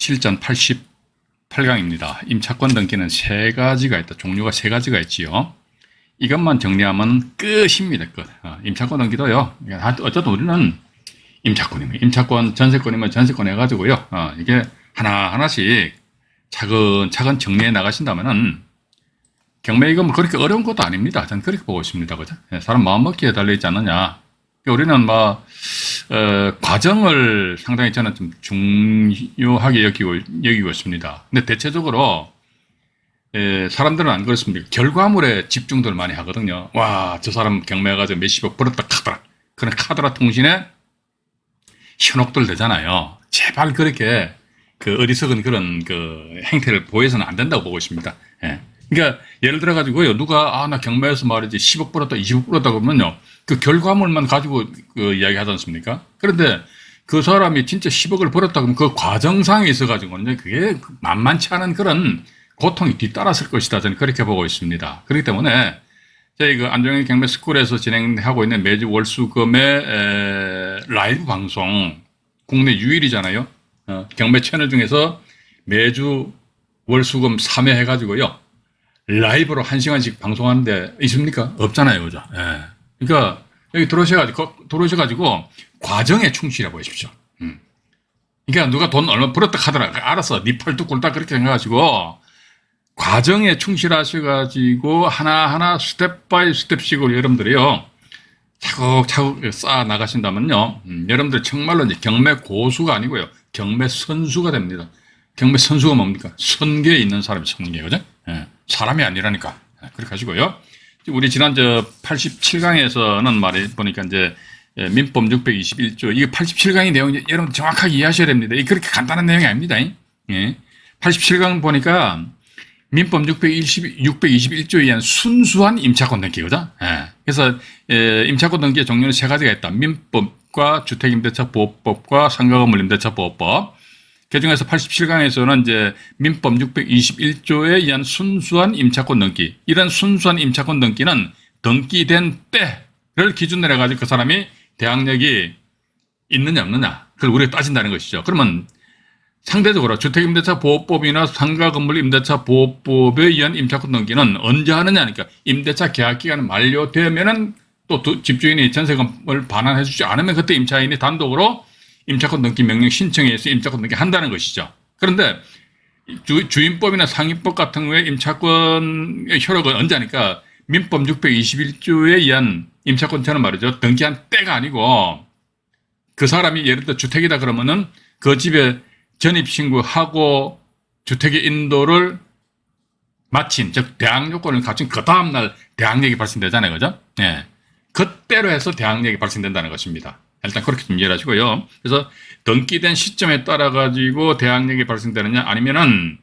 87전 88강입니다. 임차권 등기는 세 가지가 있다. 종류가 세 가지가 있지요. 이것만 정리하면 끝입니다. 끝. 임차권 등기도요. 어쨌든 우리는 임차권이면 임차권, 전세권이면 전세권 해가지고요. 이게 하나하나씩 차근차근 정리해 나가신다면은 경매 이건 그렇게 어려운 것도 아닙니다. 저는 그렇게 보고 있습니다. 그죠? 사람 마음먹기에 달려있지 않느냐. 우리는 과정을 상당히 저는 좀 중요하게 여기고 있습니다. 근데 대체적으로, 사람들은 안 그렇습니까? 결과물에 집중들 많이 하거든요. 와, 저 사람 경매해가지고 몇십억 벌었다 카더라. 그런 카더라 통신에 현혹들 되잖아요. 제발 그렇게 어리석은 그런 행태를 보여서는 안 된다고 보고 있습니다. 예. 그러니까 예를 들어 가지고요, 누가 나 경매에서 말이지 10억 벌었다 20억 벌었다 그러면요, 그 결과물만 가지고 이야기 하지 않습니까? 그런데 그 사람이 진짜 10억을 벌었다 그러면 그 과정상에 있어 가지고는 그게 만만치 않은 그런 고통이 뒤따랐을 것이다, 저는 그렇게 보고 있습니다. 그렇기 때문에 저희 안정현 경매 스쿨에서 진행하고 있는 매주 월수금의 라이브 방송, 국내 유일이잖아요. 경매 채널 중에서 매주 월수금 3회 해가지고요, 라이브로 1시간씩 방송하는 데 있습니까? 없잖아요. 그죠? 예. 그러니까 여기 들어오셔가지고 과정에 충실해 보십시오. 그러니까 누가 돈 얼마 벌었다 하더라. 알았어. 네 팔뚝 꿇다 그렇게 생각하시고 과정에 충실하셔가지고 하나하나 스텝 바이 스텝식으로 여러분들이요, 차곡차곡 쌓아 나가신다면요, 여러분들 정말로 이제 경매 고수가 아니고요, 경매 선수가 됩니다. 경매 선수가 뭡니까? 선계에 있는 사람이 선계, 그죠? 예. 사람이 아니라니까. 그렇게 하시고요. 우리 지난 87강에서는 말해보니까 이제 민법 621조, 이게 87강의 내용 여러분 정확하게 이해하셔야 됩니다. 이게 그렇게 간단한 내용이 아닙니다. 예. 87강 보니까 민법 621조에 의한 순수한 임차권 등기거든. 예. 그래서 임차권 등기의 종류는 세 가지가 있다. 민법과 주택임대차보호법과 상가건물임대차보호법. 그중에서 87강에서는 이제 민법 621조에 의한 순수한 임차권 등기. 이런 순수한 임차권 등기는 등기된 때를 기준으로 해가지고 그 사람이 대항력이 있느냐 없느냐, 그걸 우리가 따진다는 것이죠. 그러면 상대적으로 주택임대차보호법이나 상가건물임대차보호법에 의한 임차권 등기는 언제 하느냐니까, 임대차 계약기간이 만료되면은 또 집주인이 전세금을 반환해 주지 않으면 그때 임차인이 단독으로 임차권 등기 명령 신청해서 임차권 등기 한다는 것이죠. 그런데 주임법이나 상임법 같은 경우에 임차권의 효력은 언제 하니까 민법 621조에 의한 임차권자는 말이죠, 등기한 때가 아니고 그 사람이 예를 들어 주택이다 그러면은 그 집에 전입신고하고 주택의 인도를 마친, 즉 대항요건을 갖춘 그 다음날 대항력이 발생되잖아요. 그죠? 예. 그때로 해서 대항력이 발생된다는 것입니다. 일단 그렇게 좀 이해를 하시고요. 그래서 등기된 시점에 따라 가지고 대항력이 발생되느냐, 아니면은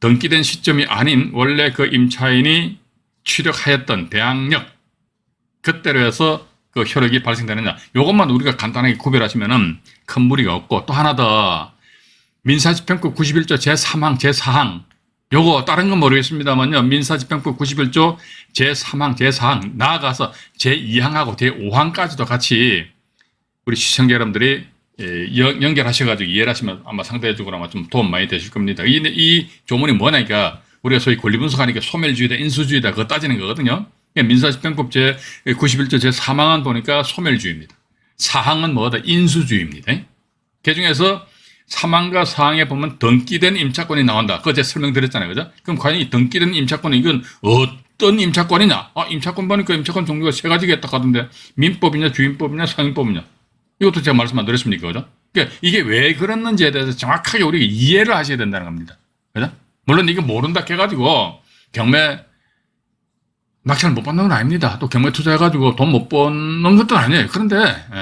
등기된 시점이 아닌 원래 그 임차인이 취득하였던 대항력, 그때로 해서 그 효력이 발생되느냐, 요것만 우리가 간단하게 구별하시면은 큰 무리가 없고, 또 하나 더 민사집행법 91조 제3항, 제4항, 요거 다른 건 모르겠습니다만요, 민사집행법 91조 제3항, 제4항, 나아가서 제2항하고 제5항까지도 같이 우리 시청자 여러분들이 연결하셔가지고 이해를 하시면 아마 상대적으로 아마 좀 도움 많이 되실 겁니다. 이 조문이 뭐냐니까, 우리가 소위 권리분석하니까 소멸주의다, 인수주의다, 그거 따지는 거거든요. 민사집행법 제91조 제3항은 보니까 소멸주의입니다. 4항은 뭐다? 인수주의입니다. 그 중에서 3항과 4항에 보면 등기된 임차권이 나온다. 그거 제가 설명드렸잖아요. 그죠? 그럼 과연 이 등기된 임차권은 이건 어떤 임차권이냐? 임차권 보니까 임차권 종류가 세 가지가 있다 하던데, 민법이냐, 주임법이냐, 상임법이냐? 이것도 제가 말씀 안 드렸습니까? 그죠? 그러니까 이게 왜 그랬는지에 대해서 정확하게 우리가 이해를 하셔야 된다는 겁니다. 그죠? 물론 이거 모른다 해가지고 경매 낙찰 못 받는 건 아닙니다. 또 경매 투자해가지고 돈 못 버는 것도 아니에요. 그런데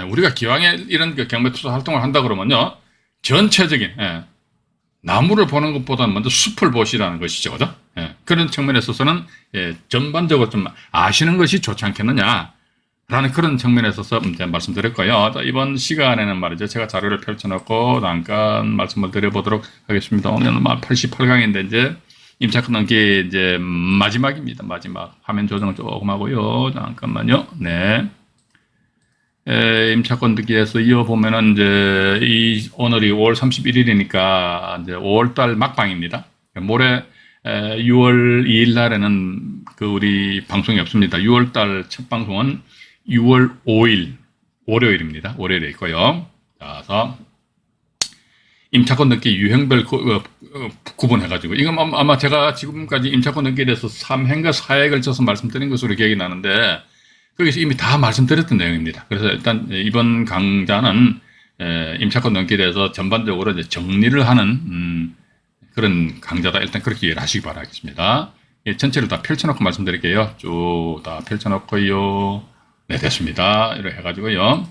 우리가 기왕에 이런 경매 투자 활동을 한다 그러면요, 전체적인 나무를 보는 것보다는 먼저 숲을 보시라는 것이죠. 그죠? 그런 측면에 있어서는 전반적으로 좀 아시는 것이 좋지 않겠느냐 라는 그런 측면에 있어서 말씀드렸고요. 이번 시간에는 말이죠, 제가 자료를 펼쳐놓고 잠깐 말씀을 드려보도록 하겠습니다. 오늘은 88강인데 이제 임차권 등기 이제 마지막입니다. 마지막. 화면 조정을 조금 하고요. 잠깐만요. 네. 임차권 등기에서 이어보면은 이제 오늘이 5월 31일이니까 이제 5월달 막방입니다. 모레 6월 2일 날에는 그 우리 방송이 없습니다. 6월달 첫 방송은 6월 5일 월요일입니다. 월요일에 있고요. 그래서 임차권 등기 유형별 구분해가지고 이건 아마 제가 지금까지 임차권 등기에 대해서 3회인가 4회에 걸쳐서 말씀드린 것으로 기억이 나는데 거기서 이미 다 말씀드렸던 내용입니다. 그래서 일단 이번 강좌는 임차권 등기에 대해서 전반적으로 이제 정리를 하는 그런 강좌다. 일단 그렇게 이해를 하시기 바라겠습니다. 전체를 다 펼쳐놓고 말씀드릴게요. 쭉 다 펼쳐놓고요. 네, 됐습니다. 이렇게 해가지고요.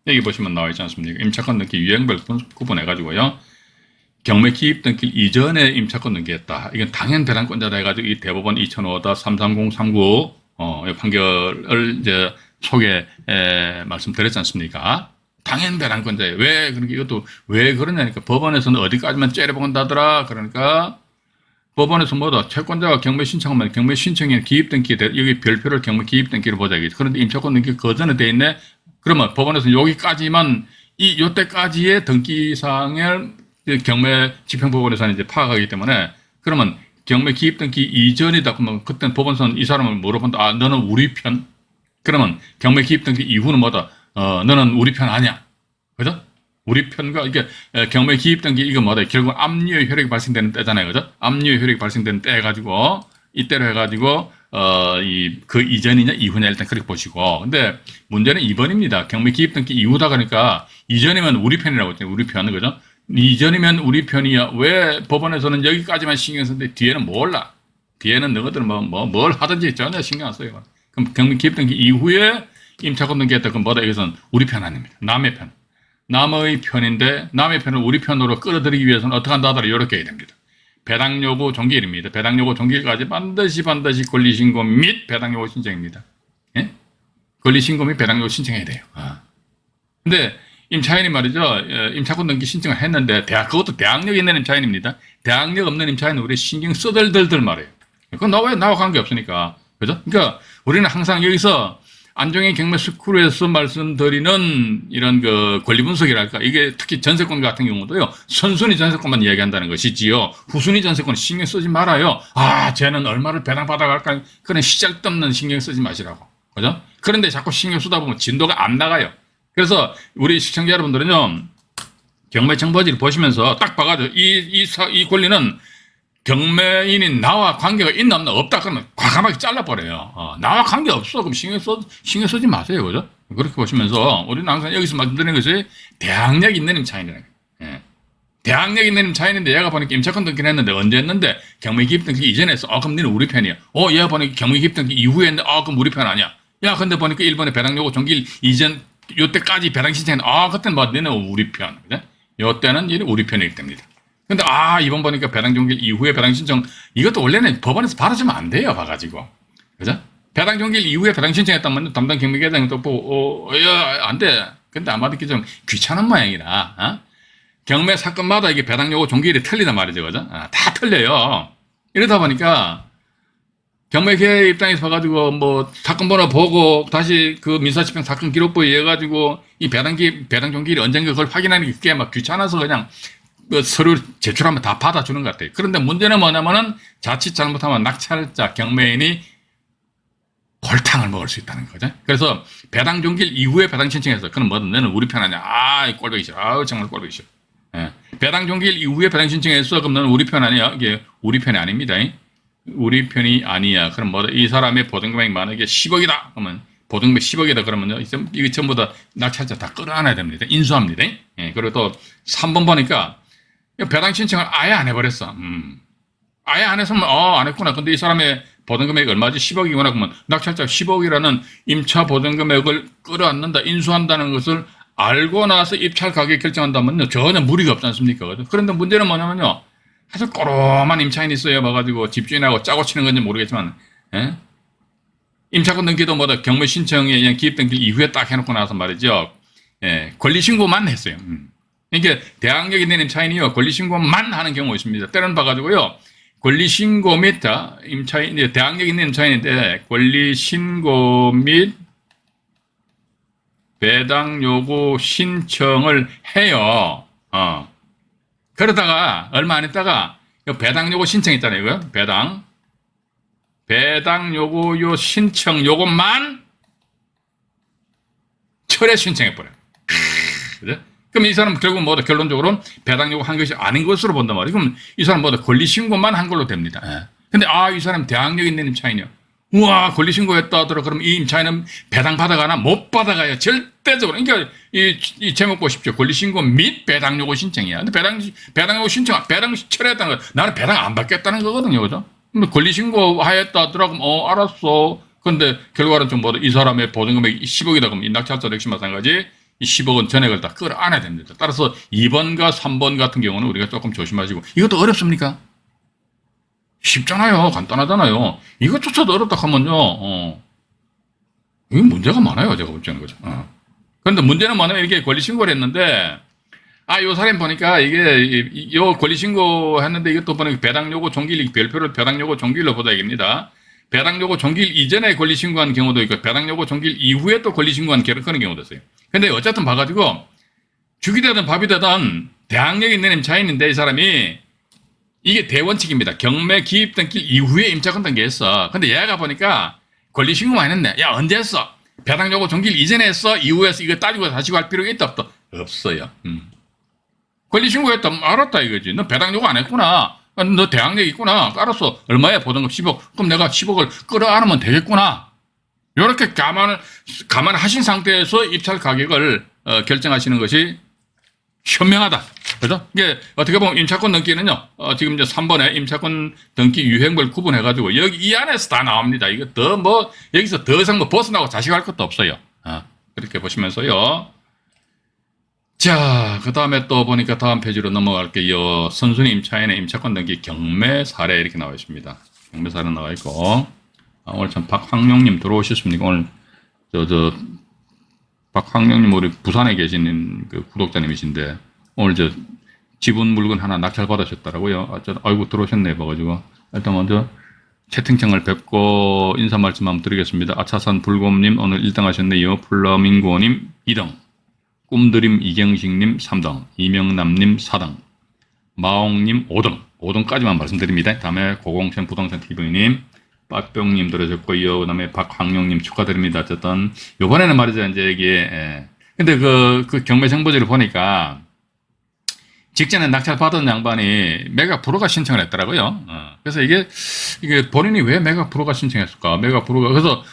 여기 보시면 나와 있지 않습니까? 임차권 등기 유형별 구분해가지고요. 경매 기입 등기 이전에 임차권 등기했다. 이건 당연 배당권자다 해가지고 이 대법원 2005-33039 판결을 이제 소개 말씀드렸지 않습니까? 당연 배당권자예요. 왜 그러니까 이것도 왜 그러냐니까 법원에서는 어디까지만 째려본다더라. 그러니까 법원에서 뭐다 채권자가 경매 신청하면 경매 신청에 기입 등기 여기 별표를 경매 기입 등기로 보자. 그런데 임차권 등기 거전에 돼 있네. 그러면 법원에서 여기까지만 요때까지의 등기사항을 경매 집행법원에서는 이제 파악하기 때문에 그러면 경매 기입 등기 이전이다. 그러면 그때는 법원에서는 이 사람을 물어본다. 아, 너는 우리 편? 그러면 경매 기입 등기 이후는 뭐다? 너는 우리 편 아니야. 그죠? 우리 편과 이게 경매 기입 등기 이거 뭐다? 결국 압류의 효력이 발생되는 때잖아요. 그죠? 압류의 효력이 발생되는 때 해가지고 이때로 해가지고 그 이전이냐 이후냐 일단 그렇게 보시고. 근데 문제는 2번입니다. 경매 기입 등기 이후다 그러니까 이전이면 우리 편이라고 했잖아요. 우리 편. 그죠? 이전이면 우리 편이야. 왜 법원에서는 여기까지만 신경 쓰는데 뒤에는 몰라. 뒤에는 너희들 뭘 하든지 전혀 신경 안 써요. 그럼 경매 기입 등기 이후에 임차권 등기했다. 그럼 뭐다? 이것은 우리 편 아닙니다. 남의 편. 남의 편인데 남의 편을 우리 편으로 끌어들이기 위해서는 어떻게 한다 하더라. 이렇게 해야 됩니다. 배당 요구 종기일입니다. 배당 요구 종기일까지 반드시 권리 신고 및 배당 요구 신청입니다. 예? 권리 신고 및 배당 요구 신청해야 돼요. 근데 임차인이 말이죠. 임차권 등기 신청을 했는데 그것도 대항력 있는 임차인입니다. 대항력 없는 임차인은 우리 신경 써들들들 말이에요. 그건 나와 관계없으니까. 그죠? 그러니까 우리는 항상 여기서 안종의 경매 스쿨에서 말씀드리는 이런 그 권리 분석이랄까. 이게 특히 전세권 같은 경우도요. 선순위 전세권만 이야기한다는 것이지요. 후순위 전세권 신경 쓰지 말아요. 아, 쟤는 얼마를 배당받아갈까. 그런 시잘데없는 신경 쓰지 마시라고. 그죠? 그런데 자꾸 신경 쓰다 보면 진도가 안 나가요. 그래서 우리 시청자 여러분들은요. 경매 정보지를 보시면서 딱 봐가지고 이 권리는 경매인이 나와 관계가 있나 없나 없다 그러면 과감하게 잘라버려요. 나와 관계 없어. 그럼 신경 쓰지 마세요. 그죠? 그렇게 보시면서 우리는 항상 여기서 말씀드리는 것이 대항력 있는 임차인이라는 거예요. 예. 대항력 있는 임차인인데 얘가 보니까 임차권 등기를 했는데 언제 했는데 경매 기입 등기 이전에 했어. 그럼 너는 우리 편이야. 얘가 보니까 경매 기입 등기 이후에 했는데 그럼 우리 편 아니야. 야, 근데 보니까 일본의 배당 요구 종기일 이전 요때까지 배당 신청했는데 그때는 너는 우리 편. 그죠? 요때는 우리 편이기 때문이다. 근데 이번 보니까 배당 종기일 이후에 배당 신청 이것도 원래는 법원에서 받아주면 안 돼요. 봐가지고. 그죠? 배당 종기일 이후에 배당 신청했다면 담당 경매계장이 또 보고 안 돼. 근데 아마도 이게 좀 귀찮은 모양이라 경매 사건마다 이게 배당 요구 종기일이 틀리단 말이죠. 그죠? 다 틀려요. 이러다 보니까 경매계 입장에서 봐가지고 사건 번호 보고 다시 그 민사집행 사건 기록부에 의해가지고 이 배당 종기일이 언젠가 그걸 확인하는 게 그게 막 귀찮아서 그냥 서류 제출하면 다 받아주는 것 같아요. 그런데 문제는 뭐냐면은 자칫 잘못하면 낙찰자 경매인이 골탕을 먹을 수 있다는 거죠. 그래서 배당 종기일 이후에 배당 신청해서 그럼 너는 우리 편 아니야. 꼴보기 싫어. 정말 꼴보기 싫어. 예. 배당 종기일 이후에 배당 신청해서 그럼 너는 우리 편 아니야. 이게 우리 편이 아닙니다. 우리 편이 아니야. 그럼 이 사람의 보증금액이 만약에 10억이다. 그러면 보증금액 10억이다. 그러면요. 이거 전부 다 낙찰자 다 끌어안아야 됩니다. 인수합니다. 예. 그리고 또 3번 보니까 배당 신청을 아예 안 해버렸어. 아예 안 했으면 안 했구나. 근데 이 사람의 보증금액이 얼마지? 10억이구나. 그러면 낙찰자 10억이라는 임차 보증금액을 끌어안는다, 인수한다는 것을 알고 나서 입찰 가격 결정한다면요. 전혀 무리가 없지 않습니까? 그런데 문제는 뭐냐면요. 아주 꼬롬한 임차인이 있어요. 봐가지고 집주인하고 짜고 치는 건지 모르겠지만, 예? 임차권 등기도 경매 신청에 그냥 기입 등기 이후에 딱 해놓고 나서 말이죠. 예, 권리신고만 했어요. 이게 대항력 있는 임차인이요. 권리신고만 하는 경우가 있습니다. 때는 봐가지고요. 권리신고 및 임차인, 대항력 있는 임차인인데 권리신고 및 배당 요구 신청을 해요. 그러다가 얼마 안 있다가 배당 요구 신청 있잖아요. 이거 배당 요구 요 신청 요것만 철회 신청해버려요. 그죠? 그럼 이 사람 결국 뭐다 결론적으로는 배당 요구 한 것이 아닌 것으로 본단 말이에요. 그럼 이 사람 뭐다 권리 신고만 한 걸로 됩니다. 예. 근데 이 사람 대항력 있는 임차인이요. 우와 권리 신고했다 하더라. 그럼 이 임차인은 배당 받아가나? 못 받아가요. 절대적으로. 그러니까 이 제목 보십시오. 권리 신고 및 배당 요구 신청이야. 근데 배당 요구 신청 배당 철회했다는 거 나는 배당 안 받겠다는 거거든요. 그죠? 권리 신고 하였다 하더라. 그럼 알았어. 근데 결과는 좀 뭐다 이 사람의 보증금액이 10억이다. 그럼 이 낙찰자 역시 마찬가지. 이 10억 원 전액을 다 끌어안아야 됩니다. 따라서 2번과 3번 같은 경우는 우리가 조금 조심하시고. 이것도 어렵습니까? 쉽잖아요. 간단하잖아요. 이것조차도 어렵다 하면요. 이게 문제가 많아요. 제가 볼 때는 거죠. 그런데 문제는 뭐냐면 이게 권리신고를 했는데 요 사람 보니까 이게 요 권리신고 했는데 이것도 보니까 배당요구 종기일 별표를 배당요구 종기일로 보다 이깁니다. 배당요구 종기일 이전에 권리신고한 경우도 있고 배당요구 종기일 이후에 또 권리신고한 그런 경우도 있어요. 근데 어쨌든 봐가지고 죽이 되든 밥이 되든 대항력 있는 임차인인데 이 사람이 이게 대원칙입니다. 경매 기입 등기 이후에 임차권 등기했어. 근데 얘가 보니까 권리신고만 했네. 야 언제 했어? 배당요구 종기일 이전에 했어? 이후에 했어? 이거 따지고 다시 할 필요가 있다 없다? 없어요. 권리신고했다. 알았다 이거지. 너 배당요구 안 했구나. 너 대항력 있구나. 알았어. 얼마야 보증금 10억. 그럼 내가 10억을 끌어안으면 되겠구나. 이렇게 감안하신 상태에서 입찰 가격을 결정하시는 것이 현명하다. 그죠? 이게 어떻게 보면 임차권 등기는요, 지금 이제 3번에 임차권 등기 유형별 구분해가지고 여기 이 안에서 다 나옵니다. 이거 여기서 더 이상 벗어나고 자식할 것도 없어요. 그렇게 보시면서요. 자, 그 다음에 또 보니까 다음 페이지로 넘어갈게요. 선순위 임차인의 임차권 등기 경매 사례 이렇게 나와 있습니다. 경매 사례 나와 있고. 오늘 참 박황룡님 들어오셨습니까? 오늘 박황룡님 우리 부산에 계시는 그 구독자님이신데 오늘 지분 물건 하나 낙찰 받으셨더라고요. 아이고 들어오셨네 봐가지고 일단 먼저 채팅창을 뵙고 인사 말씀 한번 드리겠습니다. 아차산 불곰님 오늘 1등 하셨네요. 플라밍고님 2등, 꿈드림 이경식님 3등, 이명남님 4등, 마옹님 5등까지만 말씀드립니다. 다음에 고공천 부동산 TV님, 빠병님 들어줬고요. 그 다음에 박황룡님 축하드립니다. 어쨌든 요번에는 말이죠. 이제 이게 근데 그 경매 정보지를 보니까 직전에 낙찰 받은 양반이 매각 불허가 신청을 했더라고요. 그래서 이게 본인이 왜 매각 불허가 신청했을까? 매각 불허가 그래서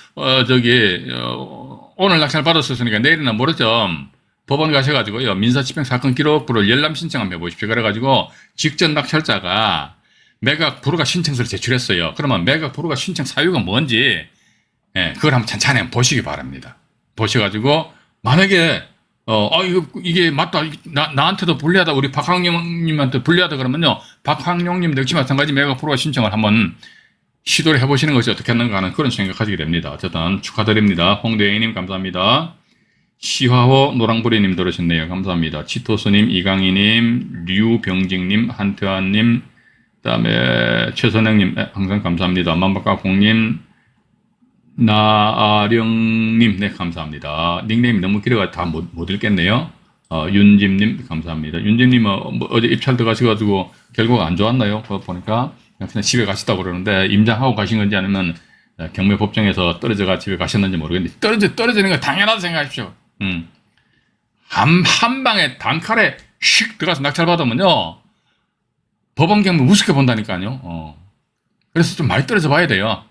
오늘 낙찰 받았었으니까 내일은 모레죠. 법원 가셔가지고요 민사집행 사건 기록부를 열람 신청 한번 해보십시오. 그래가지고 직전 낙찰자가 매각 불허가 신청서를 제출했어요. 그러면 매각 불허가 신청 사유가 뭔지 그걸 한번 찬찬히 한번 보시기 바랍니다. 보셔가지고 만약에 이게 맞다. 나한테도 불리하다. 우리 박황룡님한테 불리하다 그러면요. 박황룡님도 역시 마찬가지 매각 불허가 신청을 한번 시도를 해보시는 것이 어떻겠는가 하는 그런 생각하시게 됩니다. 어쨌든 축하드립니다. 홍대희님 감사합니다. 시화호 노랑부리님 들으셨네요. 감사합니다. 치토스님, 이강희님, 류병직님, 한태환님, 그 다음에 최선영님 항상 감사합니다. 만박가공님, 나아령님 네 감사합니다. 닉네임이 너무 길어가지고 다 못 읽겠네요. 윤짐님 감사합니다. 윤짐님 어제 입찰 들어가셔가지고 결과가 안 좋았나요? 그거 보니까 그냥 집에 가시다고 그러는데 임장하고 가신 건지 아니면 경매법정에서 떨어져가 집에 가셨는지 모르겠는데 떨어지는 거 당연하다 생각하십시오. 한 방에 단칼에 휙 들어가서 낙찰 받으면요 법원 경매 우습게 본다니까요. 그래서 좀 많이 떨어져 봐야 돼요.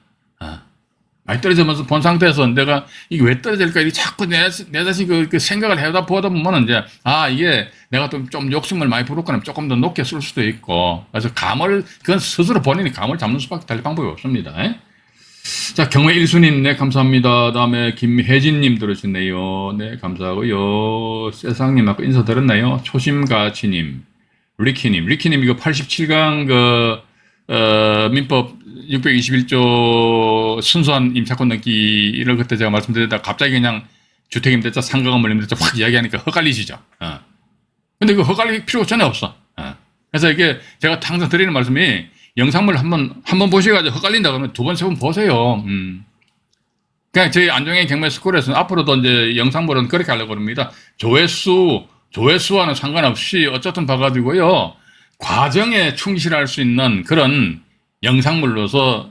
많이 떨어지면서 본 상태에서 내가 이게 왜 떨어질까 이게 자꾸 내 자신 그 생각을 해다 보다 보면 이제 이게 내가 좀 욕심을 많이 부렸거나 조금 더 높게 쓸 수도 있고 그래서 그건 스스로 본인이 감을 잡는 수밖에 다른 방법이 없습니다. 자, 경매 1순위님, 네, 감사합니다. 다음에 김혜진님 들으셨네요. 네, 감사하고요. 세상님, 아까 인사 드렸나요? 초심가치님, 리키님 이거 87강 민법 621조 순수한 임차권 등기를 그때 제가 말씀드렸다 갑자기 그냥 주택임대차 상가건물 임대차 확 이야기하니까 헛갈리시죠. 근데 그 헛갈릴 필요가 전혀 없어. 그래서 이게 제가 항상 드리는 말씀이 영상물 한번 보셔가지고 헛갈린다 그러면 두 번, 세 번 보세요. 그냥 저희 안종의 경매 스쿨에서는 앞으로도 이제 영상물은 그렇게 하려고 합니다. 조회수와는 상관없이 어쨌든 봐가지고요. 과정에 충실할 수 있는 그런 영상물로서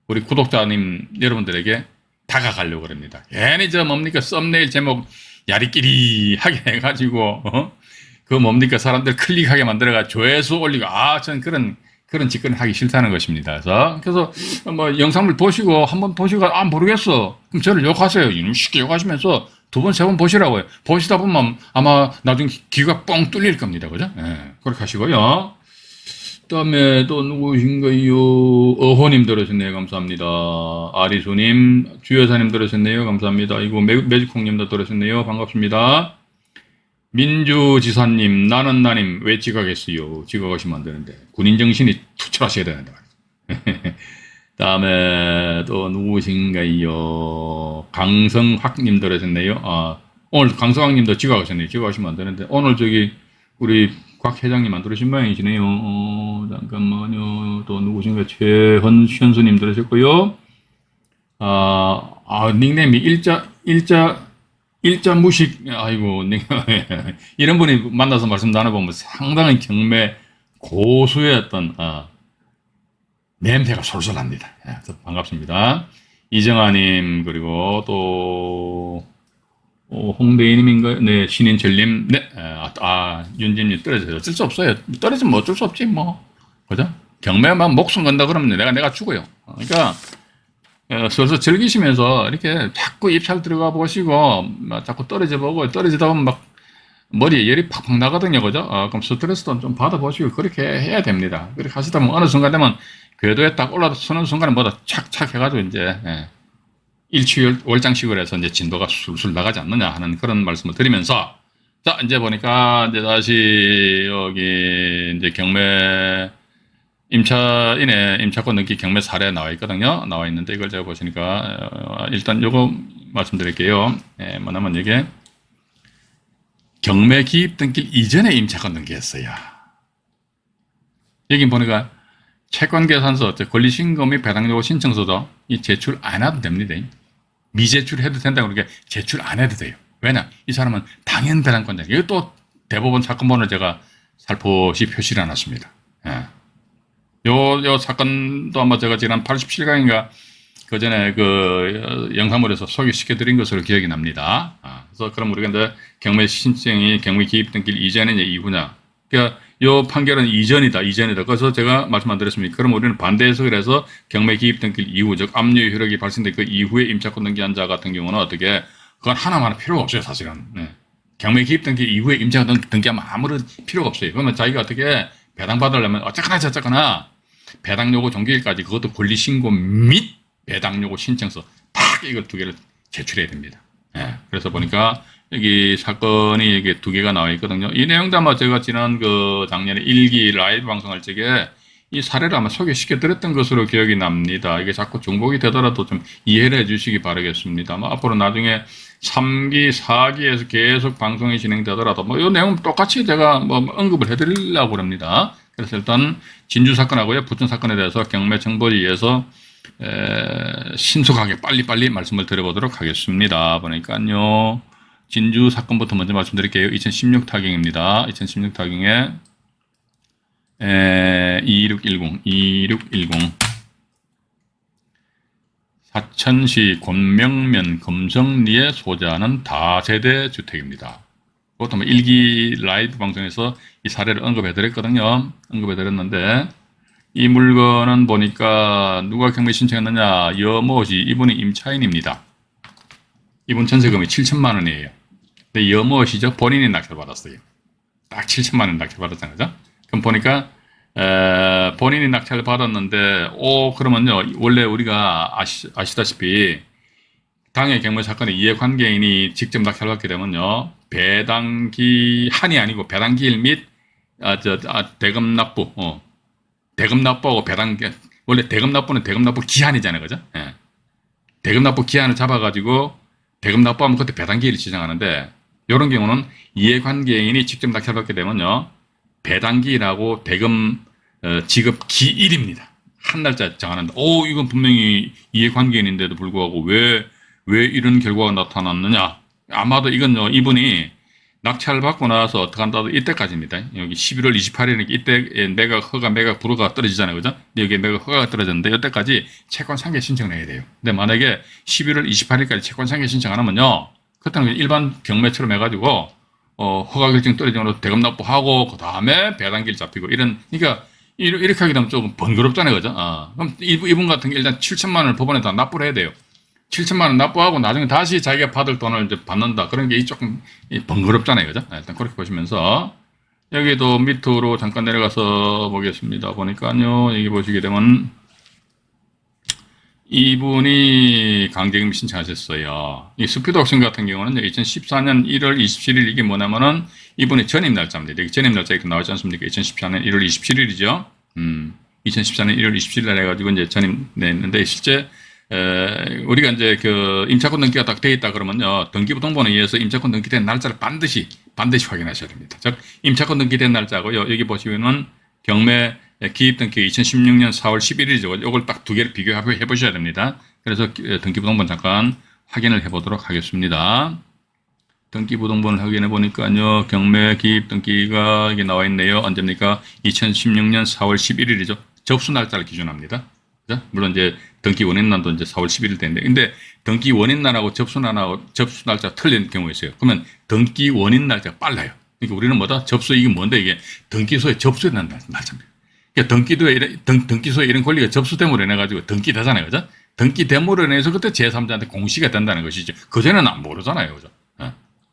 우리 구독자님 여러분들에게 다가가려고 합니다. 괜히 저 뭡니까 썸네일 제목 야리끼리하게 해가지고 그 뭡니까 사람들 클릭하게 만들어가 조회수 올리고 저는 그런 짓거리는 하기 싫다는 것입니다. 그래서 뭐 영상물 보시고 한번 보시고 모르겠어. 그럼 저를 욕하세요. 이놈 쉽게 욕하시면서 두 번, 세 번 보시라고요. 보시다 보면 아마 나중에 귀가 뻥 뚫릴 겁니다. 그죠? 그렇게 하시고요. 그다음에 또 누구신가요? 어호님 들으셨네요. 감사합니다. 아리수님, 주여사님 들으셨네요. 감사합니다. 이거 매직콩님도 들으셨네요. 반갑습니다. 민주지사님, 나님 왜 지각했어요? 지각하시면 안 되는데 군인 정신이 투철하셔야 되는데. 다음에 또 누구신가요? 강성학님 들으셨네요. 오늘 강성학님도 지각하셨네요. 지각하시면 안 되는데 오늘 저기 우리 곽 회장님 안 들으신 모양이시네요. 잠깐만요. 또 누구신가? 최현수님 들으셨고요. 닉네임이 일자 무식, 아이고, 이런 분이 만나서 말씀 나눠보면 상당히 경매 고수의 어떤, 냄새가 솔솔 납니다. 반갑습니다. 이정아님, 그리고 또, 홍대인님인가요? 네, 신인철님, 네, 윤진님 떨어져요. 어쩔 수 없어요. 떨어지면 어쩔 수 없지, 뭐. 그죠? 경매만 목숨 건다 그러면 내가 죽어요. 그러니까, 슬슬 즐기시면서 이렇게 자꾸 입찰 들어가 보시고, 자꾸 떨어져 보고, 떨어지다 보면 막 머리에 열이 팍팍 나거든요. 그죠? 그럼 스트레스도 좀 받아보시고, 그렇게 해야 됩니다. 그렇게 하시다 보면 어느 순간 되면 궤도에 딱 올라서는 순간에 뭐다 착착 해가지고 이제, 일취월장식으로 해서 이제 진도가 술술 나가지 않느냐 하는 그런 말씀을 드리면서, 자, 이제 보니까 이제 다시 여기 이제 경매, 임차권 등기 경매 사례 나와 있거든요. 나와 있는데 이걸 제가 보시니까 일단 요거 말씀드릴게요. 뭐냐면 이게 경매 기입 등기 이전에 임차권 등기했어요. 여기 보니까 채권 계산서, 권리신고 및 배당요구 신청서도 이 제출 안 해도 됩니다. 미제출해도 된다고 그렇게 제출 안 해도 돼요. 왜냐? 이 사람은 당연 배당권자. 이거 또 대법원 사건번호를 제가 살포시 표시를 해놨습니다. 요 사건도 아마 제가 지난 87강인가 그 전에 그 영상물에서 소개시켜드린 것으로 기억이 납니다. 그래서 그럼 우리가 이제 경매 신청이 경매 기입 등기 이전이냐 이후냐. 그러니까 요 판결은 이전이다. 그래서 제가 말씀 안 드렸습니까? 그럼 우리는 반대 해석을 해서 경매 기입 등기 이후, 즉 압류 효력이 발생된 그 이후에 임차권 등기한 자 같은 경우는 어떻게 그건 하나만 필요가 없어요, 사실은. 경매 기입 등기 이후에 임차권 등기하면 아무런 필요가 없어요. 그러면 자기가 어떻게 배당받으려면 어쨌거나 저쨌거나 배당요구 종결까지 그것도 권리신고 및 배당요구 신청서 딱 이거 두 개를 제출해야 됩니다. 그래서 보니까 여기 사건이 이게 두 개가 나와 있거든요. 이 내용도 아마 제가 지난 그 작년에 1기 라이브 방송할 적에 이 사례를 아마 소개시켜 드렸던 것으로 기억이 납니다. 이게 자꾸 중복이 되더라도 좀 이해를 해 주시기 바라겠습니다. 앞으로 나중에 3기, 4기에서 계속 방송이 진행되더라도 뭐 이 내용 똑같이 제가 뭐 언급을 해 드리려고 합니다. 그래서 일단 진주 사건하고요, 부천 사건에 대해서 경매 정보에 의해서 신속하게 빨리빨리 말씀을 드려보도록 하겠습니다. 보니까요, 진주 사건부터 먼저 말씀드릴게요. 2016 타경입니다. 2016 타경에 2610 사천시 권명면 금성리에 소재하는 다세대 주택입니다. 그것도 뭐 1기 라이브 방송에서 이 사례를 언급해드렸거든요. 언급해드렸는데 이 물건은 보니까 누가 경매 신청했느냐, 여모씨, 이분이 임차인입니다. 이분 전세금이 7천만 원이에요. 근데 여모씨죠, 본인이 낙찰 받았어요. 딱 7천만 원 낙찰 받았잖아요. 그죠? 그럼 보니까 본인이 낙찰을 받았는데 그러면요, 원래 우리가 아시다시피 당해 경매 사건의 이해관계인이 직접 낙찰을 받게 되면요, 배당기한이 아니고 배당기일 및 대금납부, 대금납부하고 배당기, 원래 대금납부는 대금납부 기한이잖아요, 그죠? 대금납부 기한을 잡아가지고 대금납부하면 그때 배당기일을 지정하는데, 이런 경우는 이해관계인이 직접 낙찰받게 되면요, 배당기일하고 대금 지급 기일입니다. 한 날짜 정하는데, 이건 분명히 이해관계인인데도 불구하고 왜 왜 이런 결과가 나타났느냐? 아마도 이건요, 이분이 낙찰 받고 나서 어떻게 한다도 이때까지입니다. 여기 11월 28일이니까 이때 매각 불허가 떨어지잖아요. 그죠? 근데 여기 매각 허가가 떨어졌는데 이때까지 채권 상계 신청을 해야 돼요. 근데 만약에 11월 28일까지 채권 상계 신청 안 하면요, 그때는 일반 경매처럼 해가지고 허가 결정 떨어지면 대금 납부하고 그 다음에 배당기일 잡히고 그러니까 이렇게 하게 되면 조금 번거롭잖아요. 그죠? 그럼 이분 같은 게 일단 7천만 원을 법원에다 납부를 해야 돼요. 7천만 원 납부하고 나중에 다시 자기가 받을 돈을 이제 받는다. 그런 게 조금 번거롭잖아요. 그죠? 일단 그렇게 보시면서 여기도 밑으로 잠깐 내려가서 보겠습니다. 보니까요. 여기 보시게 되면 이분이 강제금 신청하셨어요. 이 스피드 옥션 같은 경우는 2014년 1월 27일 이게 뭐냐면은 이분의 전입 날짜입니다. 여기 전입 날짜 이렇게 나오지 않습니까? 2014년 1월 27일이죠. 2014년 1월 27일 날 해가지고 이제 전입됐는데 실제 우리가 이제 그 임차권 등기가 딱 돼 있다 그러면요, 등기부등본에 의해서 임차권 등기된 날짜를 반드시 확인하셔야 됩니다. 즉 임차권 등기된 날짜고요. 여기 보시면은 경매 기입 등기 2016년 4월 11일이죠. 이걸 딱 두 개를 비교해 보셔야 됩니다. 그래서 등기부등본 잠깐 확인을 해 보도록 하겠습니다. 등기부등본을 확인해 보니까요, 경매 기입 등기가 이게 나와 있네요. 언제입니까? 2016년 4월 11일이죠. 접수 날짜를 기준합니다. 그죠? 물론 이제 등기 원인날도 이제 4월 11일 되는데, 근데 등기 원인날하고 접수 날짜가 틀린 경우가 있어요. 그러면 등기 원인 날짜가 빨라요. 그러니까 우리는 뭐다? 접수, 이게 뭔데? 이게 등기소에 접수된 날짜입니다. 그러니까 등기소에 이런 권리가 접수됨으로 인해가지고 등기되잖아요. 그죠? 등기됨으로 인해서 그때 제3자한테 공시가 된다는 것이죠. 그전에는 안 모르잖아요. 그죠?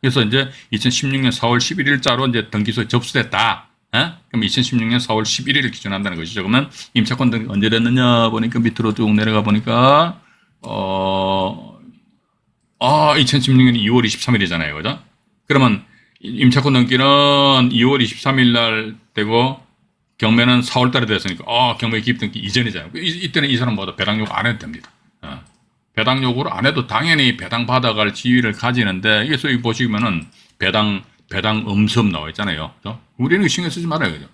그래서 이제 2016년 4월 11일자로 이제 등기소에 접수됐다. 그럼 2016년 4월 11일을 기준한다는 것이죠. 그러면 임차권 등기 언제 됐느냐 보니까 밑으로 쭉 내려가 보니까 2016년 2월 23일이잖아요. 그죠? 그러면 임차권 등기는 2월 23일 날 되고 경매는 4월 달에 됐으니까 경매 기입 등기 이전이잖아요. 이때는 이 사람보다 배당 요구 안 해도 됩니다. 배당 요구를 안 해도 당연히 배당 받아갈 지위를 가지는데, 이게 소위 보시면은 배당 음섭 나와 있잖아요. 그죠? 우리는 신경 쓰지 말아요. 그죠?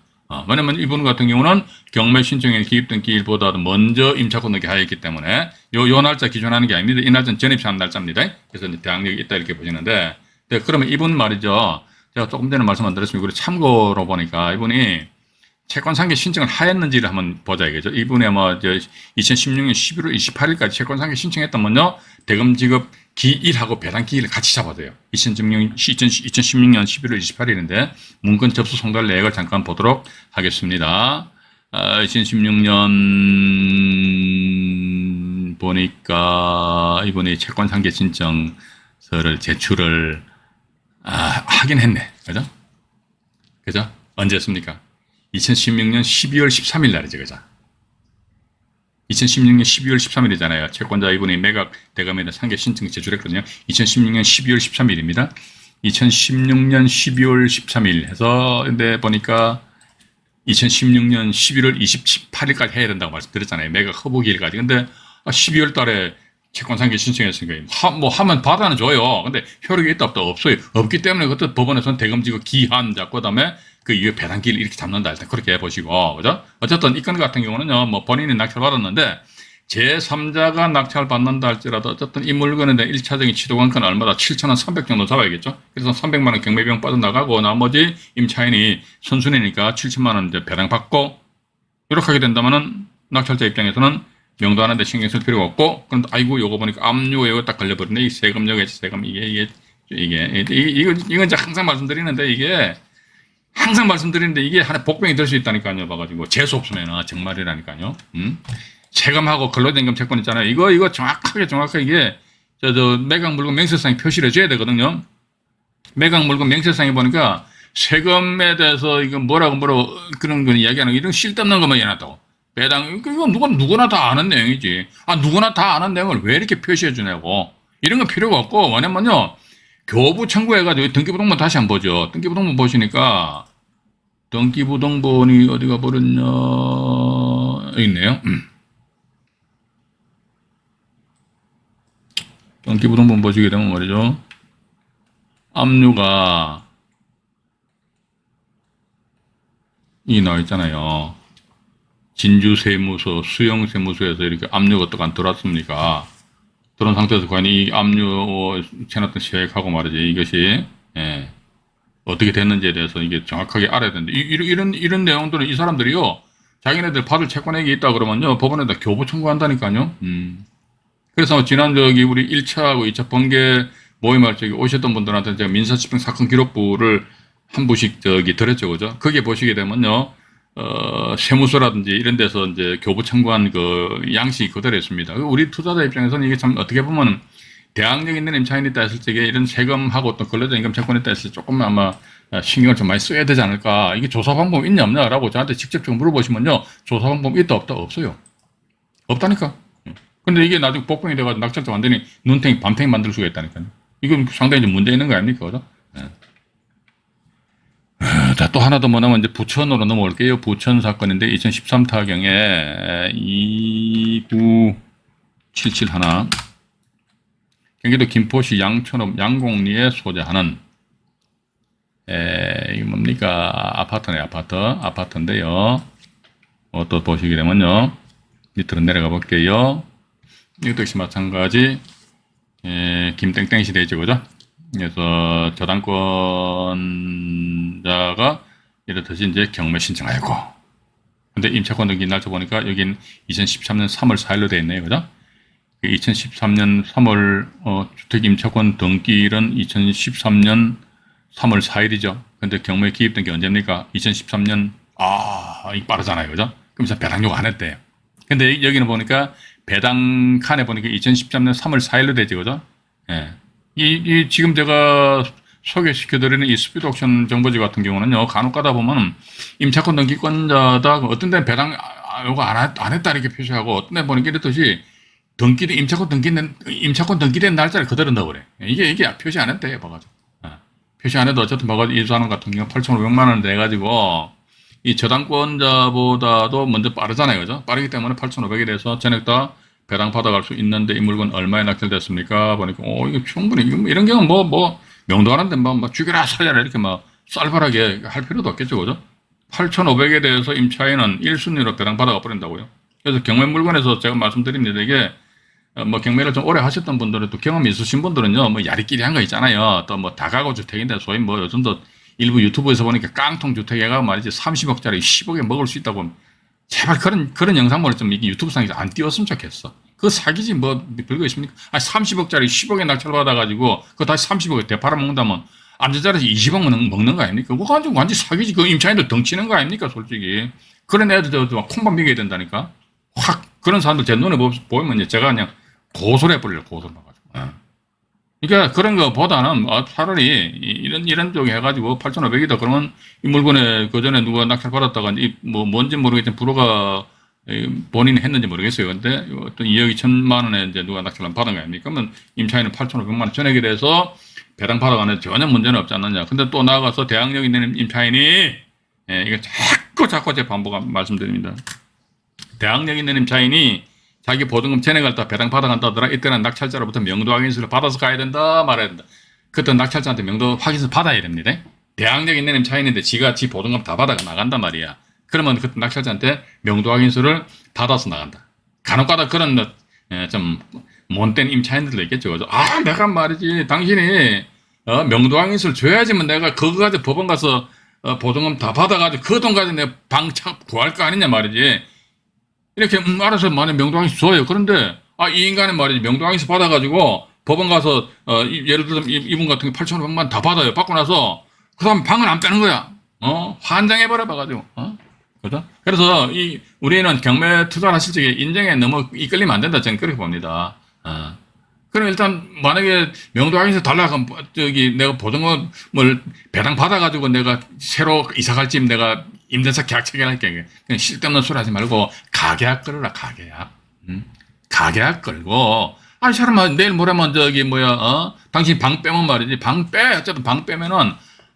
왜냐면 이분 같은 경우는 경매 신청일 기입 등기일보다도 먼저 임차권 등기 하였기 때문에 요 날짜 기준하는 게 아닙니다. 이 날짜는 전입한 날짜입니다. 그래서 이제 대항력이 있다 이렇게 보시는데, 네, 그러면 이분 말이죠. 제가 조금 전에 말씀 안 드렸습니다. 우리 참고로 보니까 이분이 채권 상계 신청을 하였는지를 한번 보자 이거죠. 이분이 아마 2016년 11월 28일까지 채권 상계 신청했다면요, 대금 지급 기일하고 배당 기일을 같이 잡아줘요. 2016년 11월 28일인데 문건 접수 송달 내역을 잠깐 보도록 하겠습니다. 2016년 보니까 이분이 채권 상계 신청서를 제출을 하긴 했네. 그죠? 그죠? 언제였습니까? 2016년 12월 13일 날이죠. 그죠? 2016년 12월 13일이잖아요. 채권자 이분이 매각 대금에다 상계 신청 제출했거든요. 2016년 12월 13일입니다. 2016년 12월 13일 해서, 근데 보니까 2016년 11월 28일까지 해야 된다고 말씀드렸잖아요. 매각 허브기일까지. 근데 12월 달에 채권 상계 신청했으니까 뭐 하면 받아는 줘요. 근데 효력이 있다 없다 없어요. 없기 때문에 그때 법원에서는 대금 지급 기한 잡고 그다음에 그 이후에 배당기를 이렇게 잡는다. 일단 그렇게 해보시고, 그죠? 어쨌든 이 건 같은 경우는요, 뭐 본인이 낙찰 받았는데 제3자가 낙찰 받는다 할지라도 어쨌든 이 물건에 대한 1차적인 취득원가는 얼마다 7,000원 300 정도 잡아야겠죠? 그래서 300만 원 경매비용 빠져나가고 나머지 임차인이 선순위니까 7천만 원 이제 배당 받고, 이렇게 하게 된다면은 낙찰자 입장에서는 명도 하는데 신경 쓸 필요가 없고, 그럼 아이고 요거 보니까 압류에 이거 딱 걸려버리네. 이 세금 여기지 세금 이건 이제 항상 말씀드리는데 이게 하나 복병이 될 수 있다니까요. 봐가지고 재수 없으면 정말이라니까요. 세금하고 근로대금 채권 있잖아요. 이거 정확하게 이게 매각 물건 명세상에 표시를 해줘야 되거든요. 매각 물건 명세상에 보니까 세금에 대해서 이거 뭐라고 그런 거 이야기하는 거, 이런 쓸데없는 것만 해놨다고. 배당 이거 누구나 다 아는 내용이지. 누구나 다 아는 내용을 왜 이렇게 표시해 주냐고. 이런 건 필요가 없고, 왜냐면요, 교부 청구해가지고 등기부등본 다시 한번 보죠. 등기부등본 보시니까 등기부등본이 어디가 버렸냐, 여기 있네요. 등기부등본 보시게 되면 말이죠, 압류가 이 나와 있잖아요. 진주세무서, 수영세무서에서 이렇게 압류가 어떻게 안 들어왔습니까? 들어온 상태에서 과연 이 압류 채널던 시획하고 말이지 이것이 예, 어떻게 됐는지에 대해서 이게 정확하게 알아야 되는데 이런 내용들은 이 사람들이요 자기네들 받을 채권액이 있다 그러면요 법원에다 교부 청구한다니까요. 그래서 지난 우리 1차하고 2차 번개 모임할 오셨던 분들한테 제가 민사집행 사건 기록부를 한 부씩 드렸죠, 그죠? 거기에 보시게 되면요, 세무서라든지 이런 데서 이제 교부 청구한 그 양식이 그대로 있습니다. 우리 투자자 입장에서는 이게 참 어떻게 보면 대항력 있는 임차인이 있다 했을 적에 이런 세금하고 또 근로자 임금 채권이 있다 했을 때 조금 아마 신경을 좀 많이 써야 되지 않을까. 이게 조사 방법 있냐 없냐라고 저한테 직접적으로 물어보시면요, 조사 방법 있다 없다 없어요. 없다니까. 근데 이게 나중에 복병이 돼가지고 낙찰자 완전히 눈탱이 밤탱이 만들 수가 있다니까요. 이건 상당히 좀 문제 있는 거 아닙니까? 그죠? 네. 자, 또 하나 더 뭐냐면 이제 부천으로 넘어올게요. 부천 사건인데 2013 타경에 2977 하나 경기도 김포시 양천읍 양곡리에 소재하는 이게 뭡니까? 아파트네, 아파트인데요. 또 보시게 되면요. 밑으로 내려가 볼게요. 이것도 역시 마찬가지 김땡땡 시대죠, 그죠? 그래서 저당권자가 이렇듯이 이제 경매 신청하였고, 근데 임차권 등기 날짜 보니까 여긴 2013년 3월 4일로 되어 있네요, 그죠? 2013년 3월 주택 임차권 등기일은 2013년 3월 4일이죠. 근데 경매 기입된 게 언제입니까? 2013년 이 빠르잖아요, 그죠? 그러면서 배당 요구 안 했대요. 근데 여기는 보니까 배당 칸에 보니까 2013년 3월 4일로 되죠, 그죠? 예. 지금 제가 소개시켜드리는 이 스피드 옥션 정보지 같은 경우는요, 간혹 가다 보면 임차권 등기권자다, 어떤 데는 배당 요구 안 했다 이렇게 표시하고, 어떤 데는 보니까 이렇듯이 임차권 등기된 날짜를 그대로 넣어버려. 이게 표시 안 했대, 봐가지고. 표시 안 해도 어쨌든 봐가지고 이수하는 같은 경우 8,500만 원을 내가지고, 이 저당권자보다도 먼저 빠르잖아요, 그죠? 빠르기 때문에 8,500에 대해서 전액 다 배당 받아갈 수 있는데 이 물건 얼마에 낙찰됐습니까? 보니까 이거 충분히 이런 경우는 명도하는데 죽여라 살려라 이렇게 쌀발하게 할 필요도 없겠죠, 그죠? 8,500에 대해서 임차인은 1순위로 배당 받아가 버린다고요. 그래서 경매 물건에서 제가 말씀드립니다. 이게 경매를 좀 오래 하셨던 분들은 또 경험이 있으신 분들은요, 야리끼리 한 거 있잖아요. 또 다가구 주택인데 소위 요즘도 일부 유튜브에서 보니까 깡통 주택에가 말이지 30억짜리 10억에 먹을 수 있다고. 제발 그런 영상물을 좀 이게 유튜브상에서 안 띄웠으면 좋겠어. 그거 사기지 별거 있습니까? 30억짜리 10억에 낙찰받아가지고 그거 다시 30억에 되팔아 먹는다면 앉아자리에서 20억 먹는 거 아닙니까? 그거 완전 사기지. 그 임차인들 덩치는 거 아닙니까? 솔직히. 그런 애들 콩밥 먹여야 된다니까. 확 그런 사람들 제 눈에 보이면 제가 그냥 고소를 해버려요. 고소를 해가지고. 그러니까 그런 거보다는 차라리 이런 쪽에 해가지고 8,500이다 그러면 이 물건에 그 전에 누가 낙찰 받았다가 뭔지 모르겠지만 불허가 본인이 했는지 모르겠어요. 근데 어떤 2억 2천만 원에 이제 누가 낙찰을 받은 거 아닙니까? 그러면 임차인은 8,500만 원 전액에 대해서 배당 받아가는 전혀 문제는 없지 않느냐. 근데 또 나아가서 대항력 있는 임차인이 이거 자꾸 제 반복 말씀드립니다. 대항력 있는 임차인이 자기 보증금 전액을 다 배당 받아간다더라. 이때는 낙찰자로부터 명도 확인서를 받아서 가야 된다 말아야 된다. 그때 낙찰자한테 명도 확인서 받아야 됩니다. 대항력 있는 임차인인데 지가 지 보증금 다 받아가 나간단 말이야. 그러면 그때 낙찰자한테 명도 확인서를 받아서 나간다. 간혹가다 그런 좀 못된 임차인들도 있겠죠. 그죠? 내가 말이지 당신이 명도 확인서를 줘야지만 내가 그거 가지고 법원 가서 보증금 다 받아가지고 그 돈 가지고 내가 방 구할 거 아니냐 말이지. 이렇게 알아서 만약 명도항에서 줘요. 그런데 이 인간은 말이지 명도항에서 받아가지고 법원 가서 예를 들어 이분 같은 게 8,500만 다 받아요. 받고 나서 그 다음 방을 안 빼는 거야. 환장해버려 봐가지고. 그죠? 그래서 우리는 경매 투자를 하실 적에 인정에 너무 이끌리면 안 된다. 저는 그렇게 봅니다. 그럼 일단 만약에 명도항에서 달라고 내가 보증금을 배당 받아가지고 내가 새로 이사 갈 집 내가 임대차 계약 체결할게. 그냥 쓸데없는 소리 하지 말고 가계약 끌어라. 가계약. 가계약 끌고 이 사람아 내일 모레면 당신 방 빼면 말이지. 방 빼. 어쨌든 방 빼면은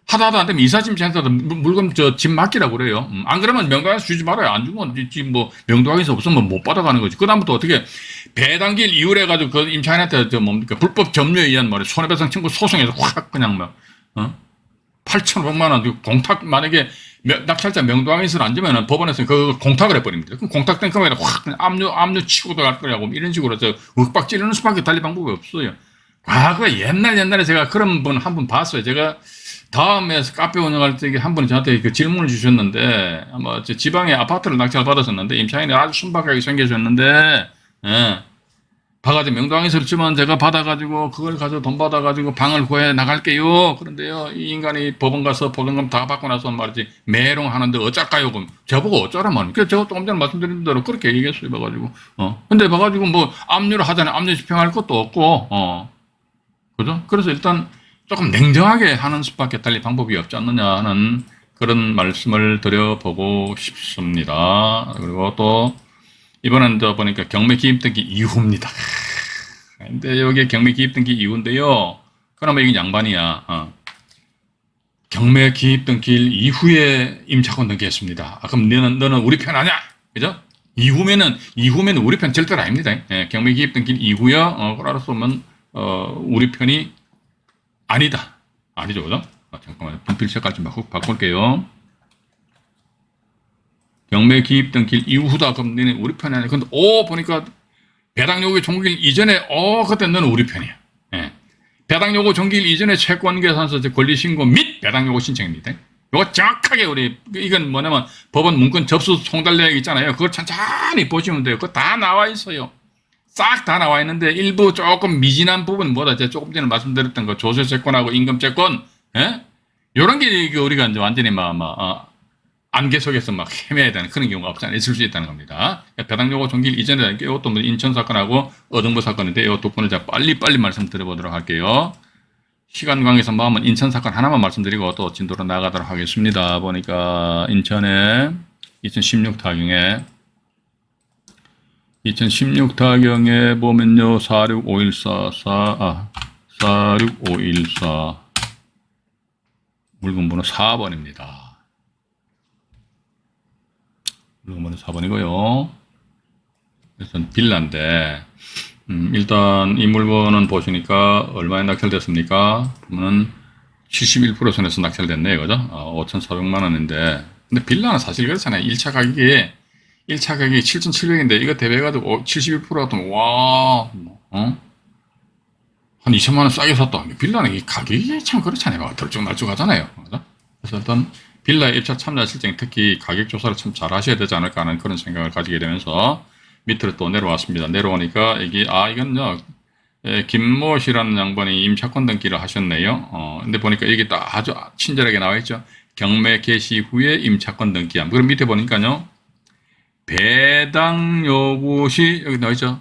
하다 안 되면 이사짐센터도 물건 집 맡기라고 그래요. 안 그러면 명도항에서 주지 말아요. 안 주면 지금 명도항에서 없으면 못 받아가는 거지. 그다음부터 어떻게 배당기일 이후로 해가지고 그 임차인한테 불법 점유에 의한 손해배상 청구 소송에서 확 그냥 8,500만 원 공탁 만약에 낙찰자 명도항에서 앉으면은 법원에서 그 공탁을 해버립니다. 그럼 공탁된 금액에 확 압류 치고 들어갈 거라고 이런 식으로 저 윽박 지르는 수밖에 달리 방법이 없어요. 과거에 옛날에 제가 그런 분 한 분 봤어요. 제가 다음에 카페 운영할 때 한 분이 저한테 그 질문을 주셨는데 아마 지방에 아파트를 낙찰 받았었는데 임차인이 아주 순박하게 생겨졌는데 예. 봐가지고 명도항에서 그렇지만 제가 받아가지고 그걸 가지고 돈 받아가지고 방을 구해 나갈게요. 그런데요 이 인간이 법원 가서 보증금 다 받고 나서 말이지 매롱하는데 어쩔까요? 그럼 저보고 어쩌란 말입니까? 제가 조금 전에 말씀드린 대로 그렇게 얘기했어요. 봐가지고 근데 봐가지고 뭐 압류를 하잖아요. 압류 집행할 것도 없고 그죠? 그래서 일단 조금 냉정하게 하는 수밖에 달리 방법이 없지 않느냐 하는 그런 말씀을 드려보고 싶습니다. 그리고 또 이번엔 저 보니까 경매 기입 등기 이후입니다. 근데 여기 경매 기입 등기 이후인데요. 그나마 이게 양반이야. 경매 기입 등기 이후에 임차권 등기했습니다. 그럼 너는 우리 편 아냐? 그죠? 이후면은 우리 편 절대로 아닙니다. 예, 경매 기입 등기 이후야. 그래서 우리 편이 아니다. 아니죠, 그죠? 잠깐만요. 분필 색깔 좀 바꿀게요. 경매 기입 등기 이후다. 그럼 너는 우리 편이 아니야. 근데 보니까 배당 요구 종기일 이전에 그때 너는 우리 편이야. 예. 배당 요구 종기일 이전에 채권 계산서 권리 신고 및 배당 요구 신청입니다. 이거 정확하게 이건 뭐냐면 법원 문건 접수 송달내역 있잖아요. 그걸 천천히 보시면 돼요. 그거 다 나와 있어요. 싹 다 나와 있는데 일부 조금 미진한 부분 제가 조금 전에 말씀드렸던 거 조세 채권하고 임금 채권 이런 게 우리가 이제 완전히 안개 속에서 헤매야 되는 그런 경우가 없지 않아 있을 수 있다는 겁니다. 배당 요구 종기일 이전에 이것도 인천 사건하고 어등부 사건인데 이 두 분을 제가 빨리 말씀드려보도록 할게요. 시간 관계에서 마음은 인천 사건 하나만 말씀드리고 또 진도로 나가도록 하겠습니다. 보니까 인천에 2016 타경에 보면요 46514 물건번호 4번입니다. 물건번호 4번이고요. 그래서 빌라인데 일단 이 물건은 보시니까 얼마에 낙찰됐습니까? 보면은 71% 선에서 낙찰됐네요. 그죠? 5,400만 원인데 근데 빌라는 사실 그렇잖아요. 1차 가격이 7,700인데 이거 대비해가지고 71% 같으면 한 2천만 원 싸게 샀다. 빌라는 이 가격이 참 그렇잖아요. 들쭉날쭉하잖아요. 그죠? 그래서 일단 빌라 입찰 참여 실증 특히 가격 조사를 참 잘 하셔야 되지 않을까 하는 그런 생각을 가지게 되면서 밑으로 또 내려왔습니다. 내려오니까 이건요 김모 씨라는 양반이 임차권 등기를 하셨네요. 근데 보니까 이게 딱 아주 친절하게 나와 있죠. 경매 개시 후에 임차권 등기함. 그럼 밑에 보니까요 배당 요구 시 여기 나와 있죠.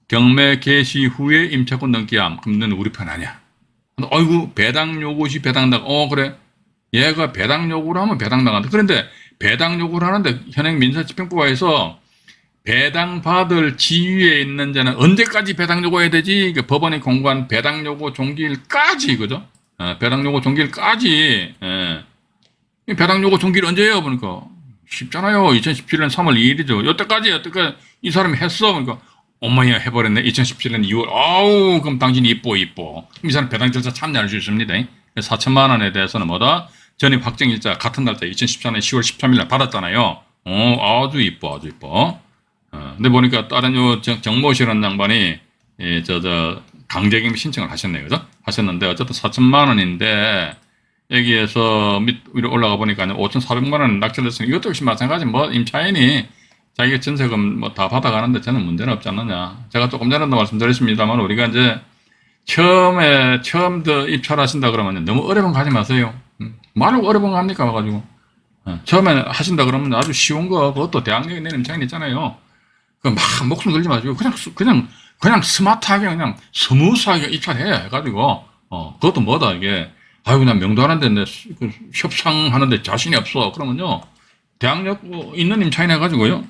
경매 개시 후에 임차권 등기함. 그럼 너는 우리 편 아니야. 아이고 배당 요구 시 배당당. 그래. 얘가 배당 요구를 하면 배당당한다. 그런데 배당 요구를 하는데 현행 민사집행법에서 배당 받을 지위에 있는 자는 언제까지 배당 요구해야 되지? 법원이 공고한 배당 요구 종기일까지, 그죠? 배당 요구 종기일까지. 배당 요구 종기일 언제예요? 보니까 쉽잖아요. 2017년 3월 2일이죠. 여태까지 이 사람이 했어. 그러니까 엄마야 해버렸네. 2017년 2월. 그럼 당신이 이뻐. 그럼 이 사람 배당 절차 참여할 수 있습니다. 4천만 원에 대해서는 전입 확정일자 같은 날짜 2014년 10월 13일 날 받았잖아요. 아주 이뻐. 근데 보니까 다른 정모 씨라는 양반이 강제징금 신청을 하셨네요. 그죠? 하셨는데 어쨌든 4천만 원인데 여기에서 위로 올라가 보니까 5,400만 원 낙찰됐으니 이것도 역시 마찬가지 임차인이 자기가 전세금 다 받아가는데 저는 문제는 없지 않느냐. 제가 조금 전에도 말씀드렸습니다만 우리가 이제 처음 입찰하신다 그러면 너무 어려운 거 하지 마세요. 말을 어려운 거 합니까? 와가지고. 처음에 하신다 그러면 아주 쉬운 거, 그것도 대학력에 내는 임차인 있잖아요. 막 목숨 걸지 마시고, 그냥 스마트하게, 그냥 스무스하게 입찰해. 해가지고, 그것도 이게, 그냥 명도하는데, 협상하는데 자신이 없어. 그러면요, 대학력 있는 임차인 해가지고요,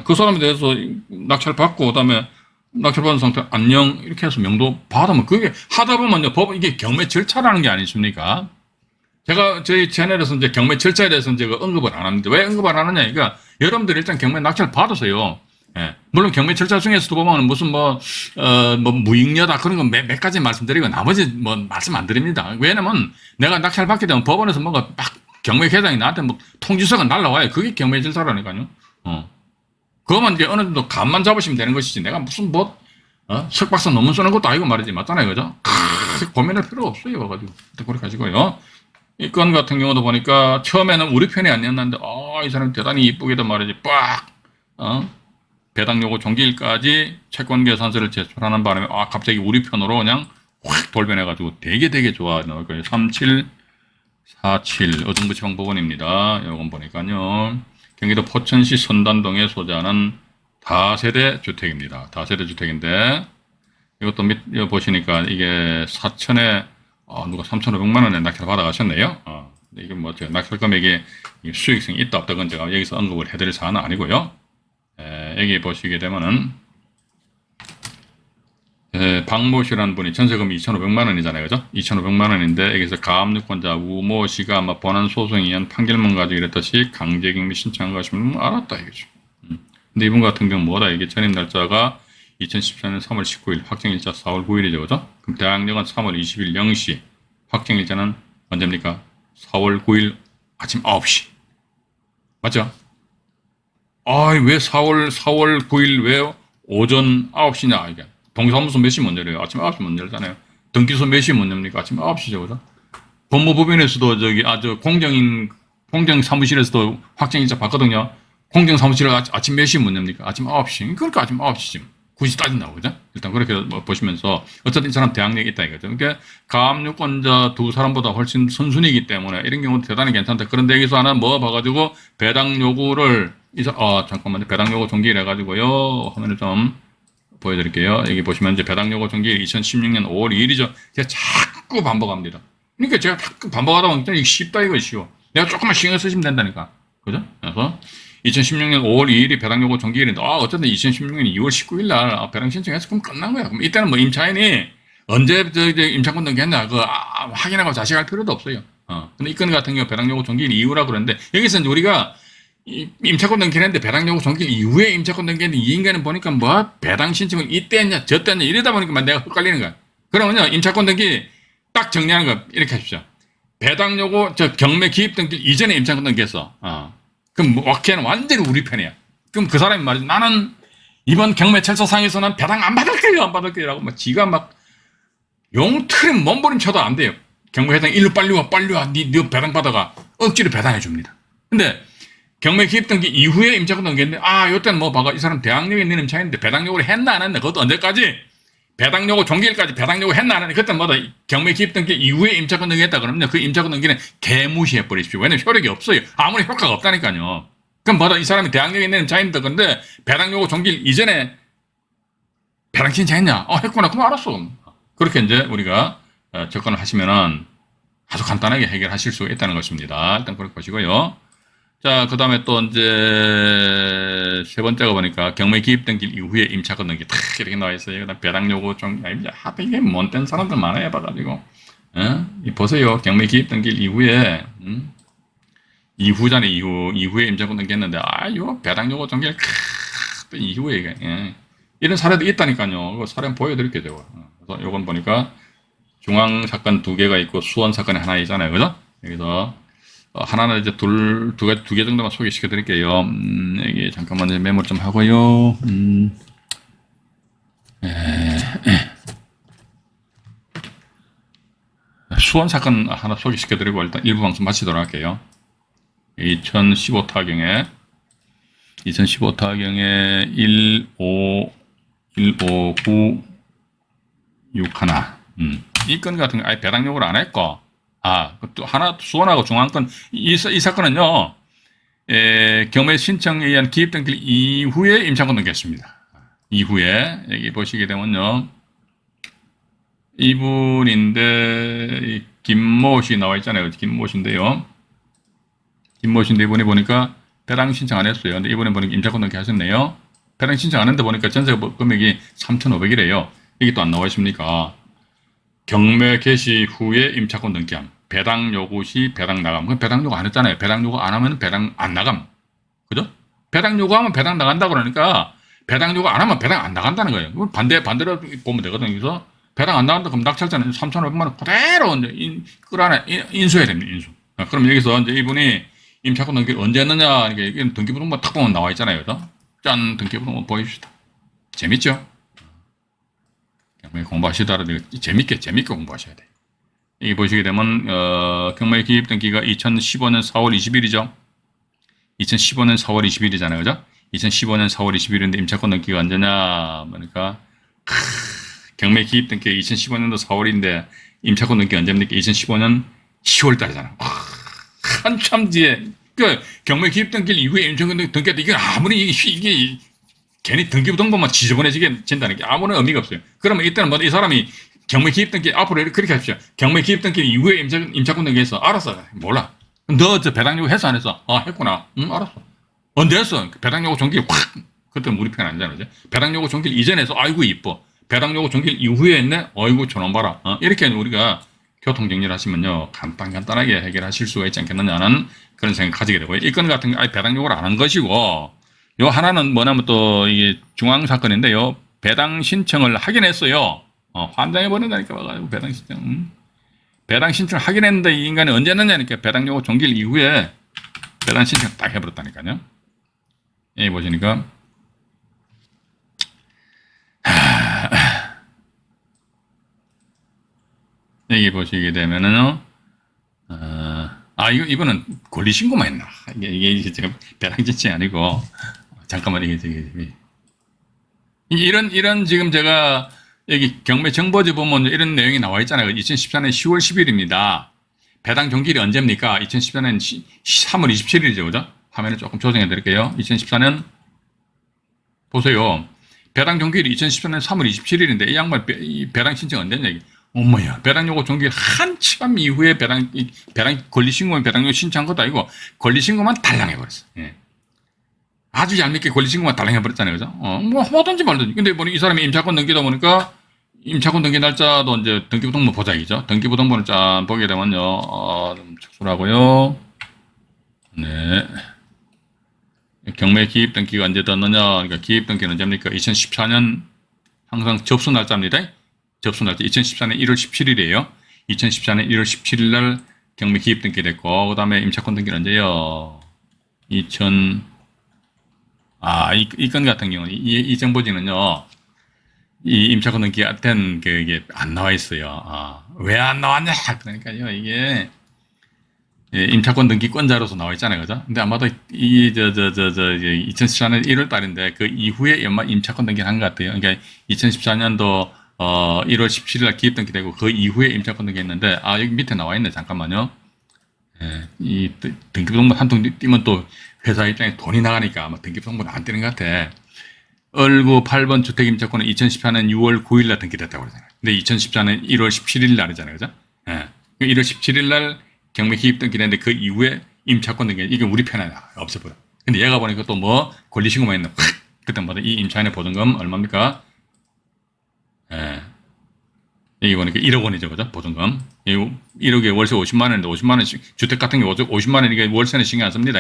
그 사람에 대해서 낙찰 받고, 그 다음에 낙찰 받은 상태, 안녕, 이렇게 해서 명도 받으면, 그게 하다 보면요, 이게 경매 절차라는 게 아니십니까? 제가 저희 채널에서 이제 경매 절차에 대해서 제가 언급을 안 합니다. 왜 언급을 안 하느냐? 그러니까 여러분들 일단 경매 낙찰 받으세요. 물론 경매 절차 중에서도 보면 무슨 무익녀다 그런 거 몇 가지 말씀드리고 나머지 말씀 안 드립니다. 왜냐면 내가 낙찰 받게 되면 법원에서 뭔가 막 경매회장이 나한테 뭐 통지서가 날라와요. 그게 경매질서라니까요. 그거만 이제 어느 정도 감만 잡으시면 되는 것이지. 내가 무슨 뭐, 석박사 논문 쓰는 것도 아니고 말이지. 맞잖아요. 그죠? 고민할 필요 없어요. 와가지고. 그렇게 하시고요. 이 건 같은 경우도 보니까 처음에는 우리 편이 아니었는데, 이 사람이 대단히 이쁘게도 말이지. 빡! 배당 요구 종기일까지 채권 계산서를 제출하는 바람에, 갑자기 우리 편으로 그냥 확 돌변해가지고 되게 좋아하는 거예요. 3747 어등부지방법원입니다. 요건 보니까요. 경기도 포천시 선단동에 소재하는 다세대 주택입니다. 다세대 주택인데, 이것도 보시니까 이게 사천에, 누가 3,500만 원에 낙찰 받아가셨네요. 이게 뭐, 낙찰 금액이 수익성이 있다 없다 건 제가 여기서 언급을 해드릴 사안은 아니고요. 여기 보시게 되면은, 박모 씨라는 분이 전세금이 2,500만 원이잖아요. 그죠? 2,500만 원인데, 여기서 가압유권자 우모 씨가 아마 본안 소송에 의한 판결문 가지고 이랬듯이 강제격리 신청한 것이면 알았다 이거죠. 근데 이분 같은 경우 뭐다? 이게 전입 날짜가 2014년 3월 19일, 확정일자 4월 9일이죠. 그죠? 그럼 대학력은 3월 20일 0시, 확정일자는 언제입니까? 4월 9일 아침 9시. 맞죠? 왜 4월 9일 왜 오전 9시냐, 이게. 동사무소 몇 시 문 열어요? 아침 9시 문 열잖아요. 등기소 몇 시 문 엽니까? 아침 9시죠. 그죠? 법무법인에서도 공정 사무실에서도 확정일자 받거든요. 공정 사무실을 아침 몇 시 문 엽니까? 아침 9시. 그러니까 아침 9시쯤. 굳이 따진다고, 그죠? 일단 그렇게 보시면서, 어쨌든 이 사람 대학력이 있다 이거죠. 그러니까, 가압유권자 두 사람보다 훨씬 선순위이기 때문에, 이런 경우는 대단히 괜찮다. 그런데 여기서 하나 뭐 봐가지고, 배당 요구를, 잠깐만요. 배당 요구 종기일 해가지고요. 화면을 좀 보여드릴게요. 여기 보시면 이제 배당 요구 종기일 2016년 5월 2일이죠. 제가 자꾸 반복합니다. 그러니까 제가 자꾸 반복하다 보니까 이게 쉽다, 이거 쉬워. 내가 조금만 신경 쓰시면 된다니까. 그죠? 그래서, 2016년 5월 2일이 배당 요구 종기일인데, 어쨌든 2016년 2월 19일 날 배당 신청해서 그럼 끝난 거야. 그럼 이때는 뭐 임차인이 언제 임차권 등기했나 확인하고 자식할 필요도 없어요. 근데 이 건 같은 경우 배당 요구 종기일 이후라 그러는데, 여기서 이제 우리가 임차권 등기했는데 배당 요구 종기일 이후에 임차권 등기했는데 이 인간은 보니까 뭐 배당 신청을 이때 했냐 저때 했냐 이러다 보니까 내가 헷갈리는 거야. 그러면요, 임차권 등기 딱 정리하는 거 이렇게 하십시오. 배당 요구 경매 기입 등기 이전에 임차권 등기했어. 그럼 걔는 완전히 우리 편이야. 그럼 그 사람이 말이지, 나는 이번 경매철서상에서는 배당 안 받을 거예요. 라고 지가 막 용틀에 몸부림 쳐도 안 돼요. 경매회장 일로 빨리 와. 너 배당 받아가. 억지로 배당해 줍니다. 근데 경매 기입 등기 이후에 임차권 등기했는데, 요때는 뭐 봐가 이 사람 대학력에 있는 임차인데 배당 요구를 했나 안 했나? 그것도 언제까지? 배당 요구 종기일까지 배당 요구 했나 안 했나? 그때 뭐다? 경매 기입 등기 이후에 임차권 등기했다 그러면 그 임차권 등기는 개무시해 버리십시오. 왜냐면 효력이 없어요. 아무리 효과가 없다니까요. 그럼 뭐다? 이 사람이 대학력에 있는 임차인인데 근데 배당 요구 종기일 이전에 배당 신청했냐? 했구나. 그럼 알았어. 그렇게 이제 우리가 접근을 하시면은 아주 간단하게 해결하실 수 있다는 것입니다. 일단 그렇게 보시고요. 자, 그 다음에 또 이제 세 번째가 보니까 경매 기입 등기 이후에 임차권 등기 탁 이렇게 나와 있어요. 그다음 배당 요구 좀, 이게 못된 사람들 많아요. 봐가지고. 보세요. 경매 기입 등기 이후에, 이후잖아요. 이후에 임차권 등기 했는데, 요 배당 요구 종기를 또 이후에 이게, 이런 사례도 있다니까요. 이거 사례 보여드릴게요. 그래서 요건 보니까 중앙 사건 2개가 있고 수원 사건이 하나 있잖아요. 그죠? 여기서 하나는 이제 두 개 정도만 소개시켜 드릴게요. 여기 잠깐만 메모를 좀 하고요. 수원 사건 하나 소개시켜 드리고 일단 일부 방송 마치도록 할게요. 2015 타경에 15961. 이 건 같은 거 아예 배당 요구를 안 했고, 또 하나 수원하고 중앙건 이 사건은요, 경매 신청에 의한 기입 등기 이후에 임차권 등기했습니다. 이후에 여기 보시게 되면요, 이분인데 김모 씨 나와 있잖아요. 김모 씨인데요. 김모 씨인데 이분이 보니까 배당 신청 안 했어요. 근데 이번에 보니까 임차권 등기 하셨네요. 배당 신청 안 했는데 보니까 전세 금액이 3,500이래요. 이게 또 안 나와 있습니까? 경매 개시 후에 임차권 등기함. 배당 요구 시 배당 나감. 그럼 배당 요구 안 했잖아요. 배당 요구 안 하면 배당 안 나감. 그죠? 배당 요구하면 배당 나간다 그러니까 배당 요구 안 하면 배당 안 나간다는 거예요. 반대로 보면 되거든요. 그래서 배당 안 나간다 그럼 낙찰자는 3,500만 원 그대로 이제 인수해야 됩니다. 인수. 그럼 여기서 이제 이분이 임차권 등기를 언제 했느냐, 이게 등기부등본 탁 보면 나와 있잖아요. 그죠? 짠, 등기부등본 보여줍시다. 재밌죠? 경매 공부하시더라도 재밌게 공부하셔야 돼요. 여기 보시게 되면, 경매 기입 등기가 2015년 4월 20일이죠. 2015년 4월 20일이잖아요. 그죠? 2015년 4월 20일인데 임차권 등기가 언제냐, 그러니까, 경매 기입 등기가 2015년도 4월인데 임차권 등기 언제입니까? 2015년 10월 달이잖아. 한참 뒤에, 경매 기입 등기 이후에 임차권 등기가 이게 아무리 이게 괜히 등기부등본만 지저분해지게 된다는 게 아무런 의미가 없어요. 그러면 이때는 뭐 이 사람이 경매 기입 등기 앞으로 그렇게 하십시오. 경매 기입 등기 이후에 임차권 등기해서 알았어. 몰라. 너 저 배당 요구 했어 안 했어? 아 했구나. 응 알았어. 언제 했어? 배당 요구 종길 확. 그때 우리 편 아니잖아. 배당 요구 종길 이전에 해서 아이고 이뻐. 배당 요구 종길 이후에 했네. 아이고 저놈 봐라. 이렇게 우리가 교통 정리를 하시면요 간단하게 해결하실 수가 있지 않겠느냐는 그런 생각 가지게 되고요. 이 건 같은 게 아예 배당 요구를 안 한 것이고. 요 하나는 뭐냐면 또 이게 중앙 사건인데요. 배당 신청을 하긴 했어요. 환장해 버린다니까 와가지고 배당 신청. 배당 신청을 하긴 했는데 이 인간이 언제 했느냐니까 배당 요구 종길 이후에 배당 신청 딱 해버렸다니까요. 여기 보시니까 여기 보시게 되면은요. 이거는 권리신고만 했나? 이게 지금 배당 신청이 아니고 잠깐만 이런 지금 제가 여기 경매 정보지 보면 이런 내용이 나와 있잖아요. 2014년 10월 10일입니다. 배당 종길이 언제입니까? 2014년 3월 27일이죠. 그죠? 화면을 조금 조정해 드릴게요. 2014년 보세요. 배당 종길이 2014년 3월 27일인데 이 양반 배당 신청 언제냐 이게. 어머야, 배당 요구 종길 한참 이후에 배당 권리신고면 배당 요구 신청한 것도 아니고 권리신고만 달랑해버렸어. 예. 아주 얄밉게 권리신고만 달랑해버렸잖아요. 그죠? 뭐, 뭐든지 말든지. 근데 보니 이 사람이 임차권 등기다 보니까 임차권 등기 날짜도 이제 등기부등본 보자기죠. 등기부등본을 짠 보게 되면요. 좀 착수하고요. 네. 경매 기입 등기가 언제 떴느냐. 그러니까 기입 등기는 언제입니까? 2014년 항상 접수 날짜입니다. 접수 날짜 2014년 1월 17일이에요. 2014년 1월 17일 날 경매 기입 등기 됐고, 그 다음에 임차권 등기는 언제요? 이 건 같은 경우는, 이 정보지는요, 이 임차권 등기가 된, 이게 안 나와 있어요. 왜 안 나왔냐? 그러니까요, 이게, 예, 임차권 등기권자로서 나와 있잖아요. 그죠? 근데 아마도 2014년 1월 달인데 그 이후에 아마 임차권 등기를 한 것 같아요. 그러니까 2014년도 1월 17일 날 기입 등기되고 그 이후에 임차권 등기했는데 여기 밑에 나와 있네. 잠깐만요. 예, 이 등기부등본 한 통 띄면 또 회사 입장에 돈이 나가니까 아마 등기부등본 안 띄는 것 같아. 얼구 8번 주택임차권은 2014년 6월 9일 날 등기됐다고 그러잖아요. 근데 2014년 1월 17일 날이잖아요. 그죠? 예. 1월 17일 날 경매 기입 등기했는데 그 이후에 임차권 등기, 이게 우리 편에 없어버려. 근데 얘가 보니까 또 뭐 권리신고만 했나. 그때마다 이 임차인의 보증금 얼마입니까? 예. 여기 보니까 1억 원이죠. 그죠? 보증금. 1억에 월세 50만 원인데 50만 원씩, 주택 같은 게 50만 원이니까 월세는 신경 안 씁니다.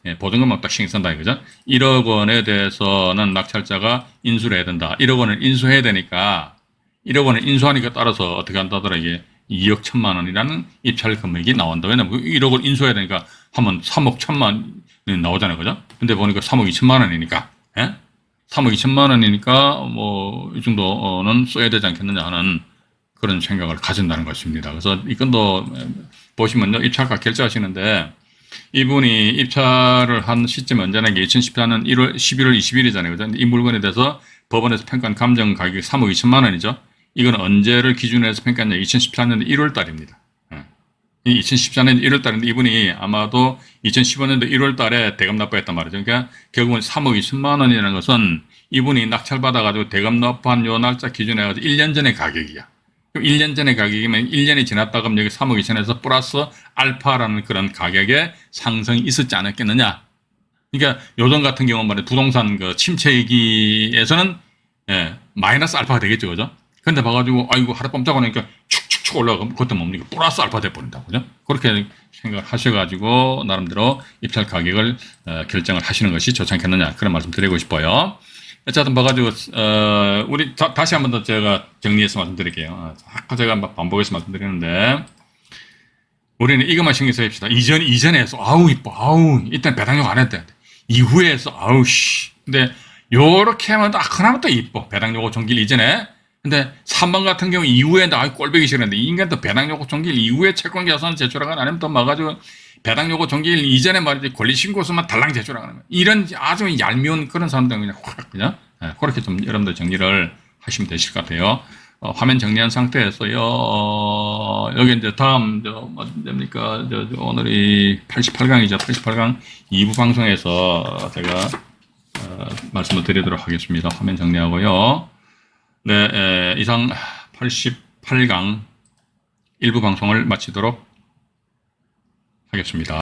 예, 보증금만 딱 신경 쓴다. 그죠? 1억 원에 대해서는 낙찰자가 인수를 해야 된다. 1억 원을 인수해야 되니까, 1억 원을 인수하니까 따라서 어떻게 한다더라. 이게 2억 1천만 원이라는 입찰 금액이 나온다. 왜냐면 1억을 인수해야 되니까 하면 3억 1천만 원이 나오잖아요. 그죠? 근데 보니까 3억 2천만 원이니까, 예? 3억 2천만 원이니까 뭐 이 정도는 써야 되지 않겠느냐 하는 그런 생각을 가진다는 것입니다. 그래서 이 건도 보시면요. 입찰가 결제하시는데 이분이 입찰을 한 시점이 언제나 2014년 11월 20일이잖아요. 그죠? 이 물건에 대해서 법원에서 평가한 감정 가격이 3억 2천만 원이죠. 이건 언제를 기준으로 해서 평가했냐? 2014년 1월 달입니다. 2014년 1월 달인데 이분이 아마도 2015년도 1월 달에 대금 납부했단 말이죠. 그러니까 결국은 3억 2천만 원이라는 것은 이분이 낙찰받아가지고 대금 납부한 요 날짜 기준에 해가지고 1년 전의 가격이야. 그럼 1년 전의 가격이면 1년이 지났다 그러면 여기 3억 2천에서 플러스 알파라는 그런 가격의 상승이 있었지 않았겠느냐. 그러니까 요즘 같은 경우는 말이야 부동산 그 침체 위기에서는 마이너스 알파가 되겠죠. 그죠? 근데 봐가지고 아이고 하룻밤 자고 나니까 축축축 올라가면 그것도 뭡니까? 플러스 알파 돼버린다. 그죠? 그렇게 생각을 하셔가지고 나름대로 입찰 가격을 결정을 하시는 것이 좋지 않겠느냐 그런 말씀 드리고 싶어요. 어쨌든 봐가지고 우리 다시 한 번 더 제가 정리해서 말씀드릴게요. 아까 제가 반복해서 말씀드리는데 우리는 이것만 신경 써입시다. 이전에 해서, 아우, 이뻐, 아우, 일단 배당욕 안 했대. 이후에 해서, 아우, 씨. 근데, 요렇게 하면, 그나마 또 이뻐. 배당요구 종길 이전에. 근데, 3번 같은 경우 이후에, 꼴보기 싫은데, 이 인간도 배당요구 종길 이후에 채권계산 제출하거나 아니면 또 막아가지고, 배당요구 종길 이전에 말이지, 권리신고서만 달랑 제출하거나. 이런 아주 얄미운 그런 사람들은 그냥 확, 그냥, 그렇게 좀 여러분들 정리를 하시면 되실 것 같아요. 화면 정리한 상태에서요. 여기 이제 다음 뭐 됩니까? 오늘이 88강이죠. 88강 2부 방송에서 제가 말씀을 드리도록 하겠습니다. 화면 정리하고요. 네, 이상 88강 1부 방송을 마치도록 하겠습니다.